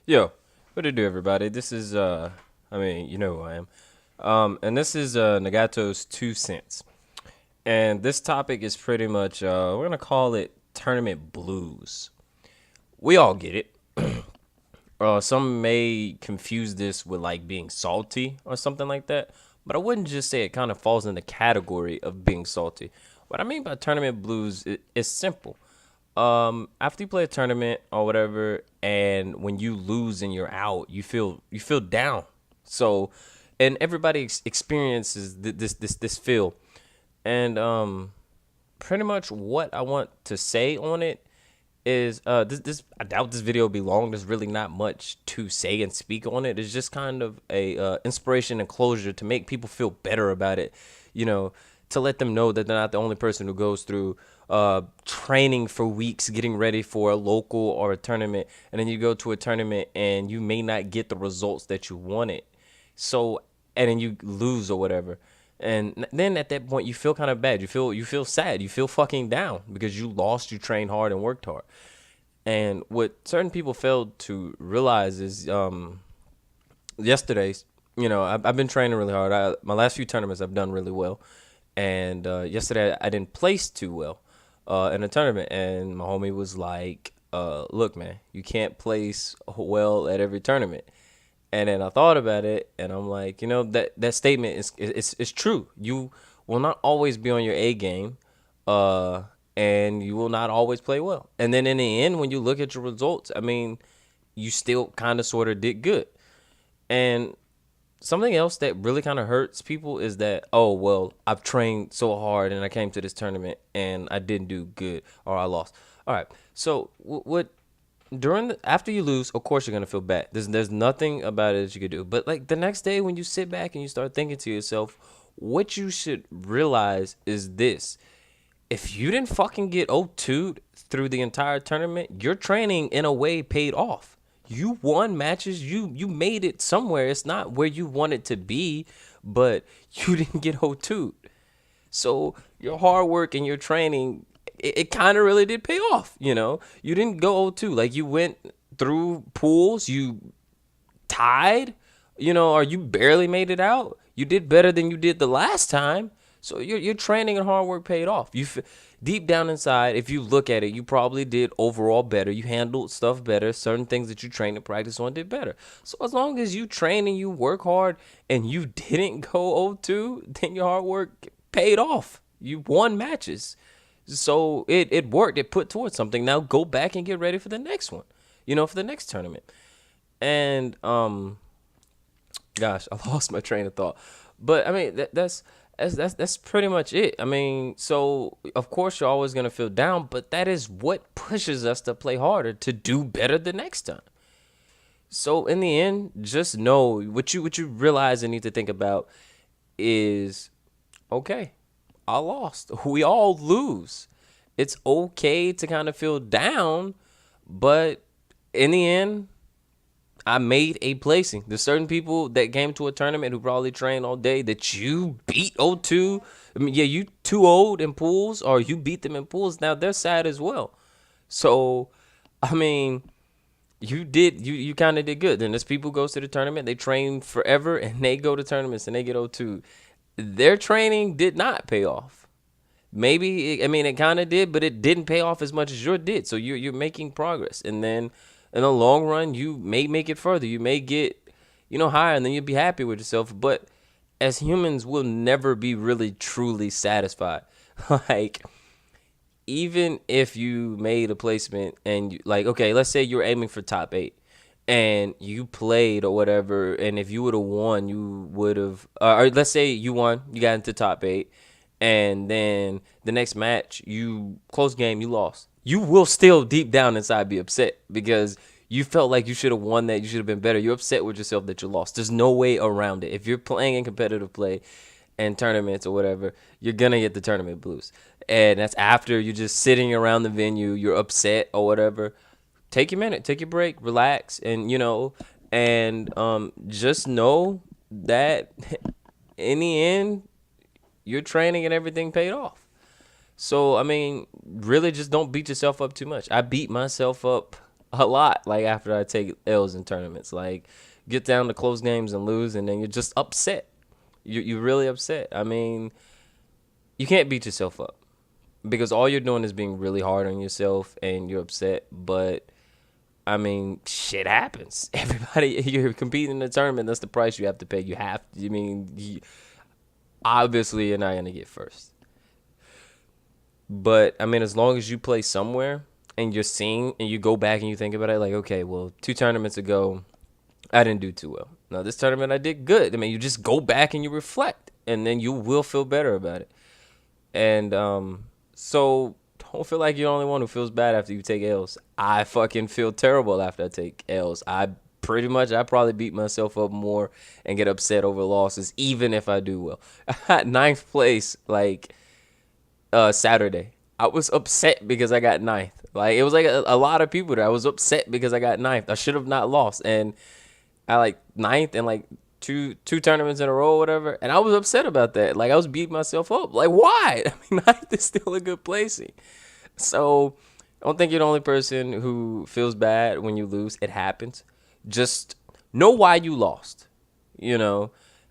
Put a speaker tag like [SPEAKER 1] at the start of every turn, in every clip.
[SPEAKER 1] Yo, what to do, everybody? This is you know who I am. And this is Nagato's 2 cents. And this topic is pretty much we're gonna call it tournament blues. We all get it. Some may confuse this with like being salty or something like that, but I wouldn't just say it kind of falls in the category of being salty. What I mean by tournament blues is simple. After you play a tournament or whatever, and when you lose and you're out, you feel down. So, and everybody experiences this feel, and pretty much what I want to say on it is this I doubt this video will be long. There's really not much to say and speak on it. It's just kind of a inspiration and closure to make people feel better about it, you know, to let them know that they're not the only person who goes through training for weeks getting ready for a local or a tournament, and then you go to a tournament and you may not get the results that you wanted. So, and then you lose or whatever. And then at that point you feel kind of bad. You feel sad. You feel fucking down because you lost, you trained hard and worked hard. And what certain people failed to realize is yesterday's, I've been training really hard. My last few tournaments I've done really well. And yesterday I didn't place too well in a tournament. And my homie was like, look, man, you can't place well at every tournament. And then I thought about it, and I'm like, that statement is true. You will not always be on your A game, and you will not always play well. And then in the end, when you look at your results, I mean, you still kind of sort of did good. And something else that really kind of hurts people is that, oh, well, I've trained so hard and I came to this tournament and I didn't do good or I lost. All right. So what after you lose, of course you're gonna feel bad. There's nothing about it that you could do. But like the next day when you sit back and you start thinking to yourself, what you should realize is this: if you didn't fucking get 0-2'd through the entire tournament, your training in a way paid off. You won matches. You made it somewhere. It's not where you wanted to be, but you didn't get 0-2'd. So your hard work and your training, it kind of really did pay off. You didn't go 0-2. Like you went through pools, you tied, or you barely made it out. You did better than you did the last time. So your training and hard work paid off. Deep down inside, if you look at it, you probably did overall better. You handled stuff better. Certain things that you trained and practiced on did better. So as long as you train and you work hard and you didn't go 0-2, then your hard work paid off. You won matches. So it worked. It put towards something. Now go back and get ready for the next one. For the next tournament. And gosh, I lost my train of thought. But I mean that's pretty much it. I mean, so of course you're always gonna feel down, but that is what pushes us to play harder, to do better the next time. So in the end, just know what you realize and need to think about is, okay, I lost. We all lose. It's okay to kind of feel down, but in the end, I made a placing. There's certain people that came to a tournament who probably trained all day that you beat 0-2. I mean, yeah, you 2-0'd in pools, or you beat them in pools. Now they're sad as well. So, I mean, you kind of did good. Then there's people who goes to the tournament, they train forever, and they go to tournaments and they get 0-2. Their training did not pay off. Maybe, it kind of did, but it didn't pay off as much as yours did. So you're making progress. And then in the long run, you may make it further. You may get, higher, and then you'll be happy with yourself. But as humans, we'll never be really truly satisfied. Like, even if you made a placement and okay, let's say you're aiming for top 8 and you played or whatever, and if you would have won, you would have, or let's say you won, you got into top 8, and then the next match, you close game, you lost. You will still deep down inside be upset because you felt like you should have won that. You should have been better. You're upset with yourself that you lost. There's no way around it. If you're playing in competitive play and tournaments or whatever, you're going to get the tournament blues. And that's after you're just sitting around the venue, you're upset or whatever. Take your minute, take your break, relax, and, just know that in the end, your training and everything paid off. So, I mean, really just don't beat yourself up too much. I beat myself up a lot. Like after I take L's in tournaments, like get down to close games and lose, and then you're just upset. You're really upset. I mean, you can't beat yourself up because all you're doing is being really hard on yourself, and you're upset. But I mean, shit happens. Everybody, you're competing in a tournament. That's the price you have to pay. You have. I mean, obviously, you're not gonna get first. But I mean, as long as you play somewhere and you're seeing and you go back and you think about it, like, okay, well, 2 tournaments ago, I didn't do too well. Now this tournament, I did good. I mean, you just go back and you reflect, and then you will feel better about it. And so don't feel like you're the only one who feels bad after you take L's. I fucking feel terrible after I take L's. I probably beat myself up more and get upset over losses, even if I do well. I got ninth place, like Saturday. I was upset because I got ninth. Like it was like a lot of people there. I was upset because I got ninth. I should have not lost, and I like ninth and like two tournaments in a row or whatever, and I was upset about that. Like I was beating myself up. Like why? I mean, ninth is still a good placing. So I don't think you're the only person who feels bad when you lose. It happens. Just know why you lost. You know,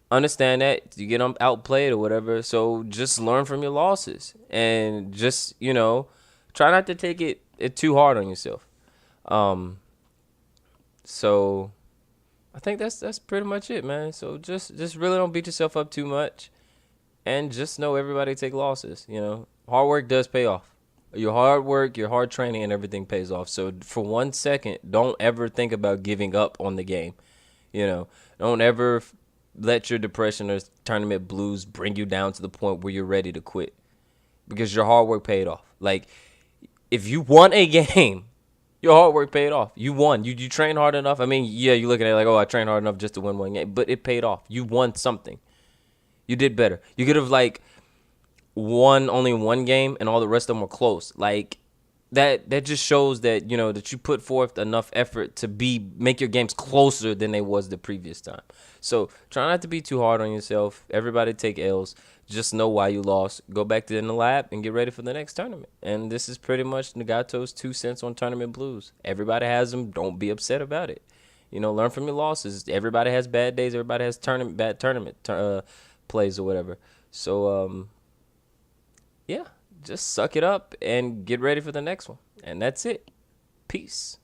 [SPEAKER 1] understand that you get outplayed or whatever. So just learn from your losses and just try not to take it too hard on yourself. Um, so I think that's pretty much it, man. So just really don't beat yourself up too much, and just know everybody take losses. Hard work does pay off. Your hard work, your hard training, and everything pays off. So for 1 second, don't ever think about giving up on the game. Don't ever let your depression or tournament blues bring you down to the point where you're ready to quit, because your hard work paid off. Like if you won a game, your hard work paid off. You won. You trained hard enough. I mean, yeah, you looking at it like, oh, I trained hard enough just to win one game, but it paid off. You won something. You did better. You could have like won only one game and all the rest of them were close. Like that just shows that that you put forth enough effort to make your games closer than they was the previous time. So try not to be too hard on yourself. Everybody take L's. Just know why you lost. Go back to in the lab and get ready for the next tournament. And this is pretty much Nagato's 2 cents on tournament blues. Everybody has them. Don't be upset about it. Learn from your losses. Everybody has bad days. Everybody has bad tournament plays or whatever. So yeah, just suck it up and get ready for the next one. And that's it. Peace.